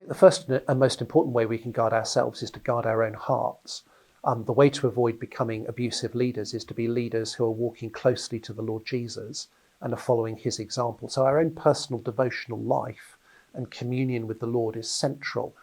The first and most important way we can guard ourselves is to guard our own hearts. The way to avoid becoming abusive leaders is to be leaders who are walking closely to the Lord Jesus and are following his example. So our own personal devotional life and communion with the Lord is central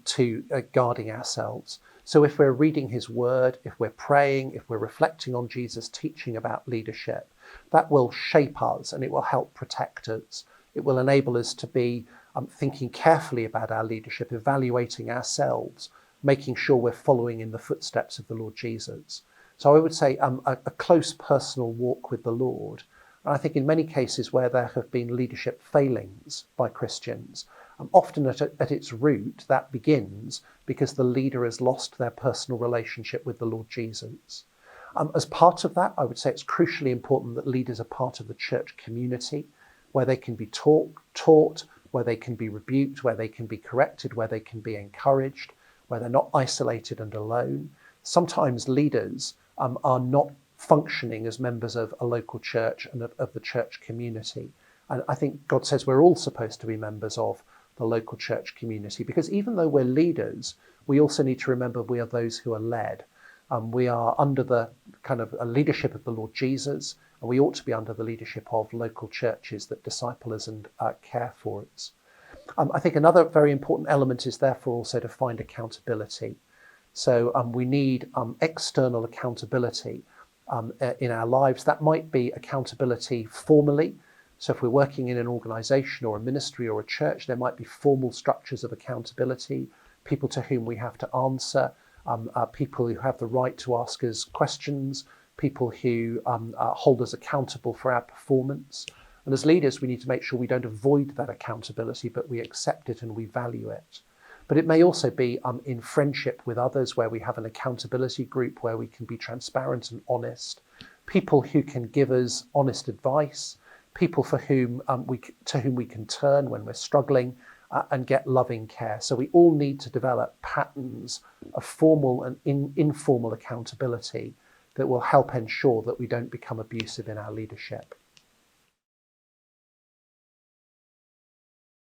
to guarding ourselves. So if we're reading his word, if we're praying, if we're reflecting on Jesus' teaching about leadership, that will shape us and it will help protect us. It will enable us to be thinking carefully about our leadership, evaluating ourselves, making sure we're following in the footsteps of the Lord Jesus. So I would say a close personal walk with the Lord. And I think in many cases where there have been leadership failings by Christians, often at its root, that begins because the leader has lost their personal relationship with the Lord Jesus. As part of that, I would say it's crucially important that leaders are part of the church community, where they can be taught, where they can be rebuked, where they can be corrected, where they can be encouraged, where they're not isolated and alone. Sometimes leaders are not functioning as members of a local church and of the church community. And I think God says we're all supposed to be members of the local church community, because even though we're leaders, we also need to remember we are those who are led. We are under the kind of leadership of the Lord Jesus, and we ought to be under the leadership of local churches that disciple us and care for us. I think another very important element is therefore also to find accountability. So we need external accountability in our lives. That might be accountability formally. So if we're working in an organisation or a ministry or a church, there might be formal structures of accountability, people to whom we have to answer, people who have the right to ask us questions, people who hold us accountable for our performance. And as leaders, we need to make sure we don't avoid that accountability, but we accept it and we value it. But it may also be in friendship with others, where we have an accountability group where we can be transparent and honest, people who can give us honest advice, people to whom we can turn when we're struggling and get loving care. So we all need to develop patterns of formal and informal accountability that will help ensure that we don't become abusive in our leadership.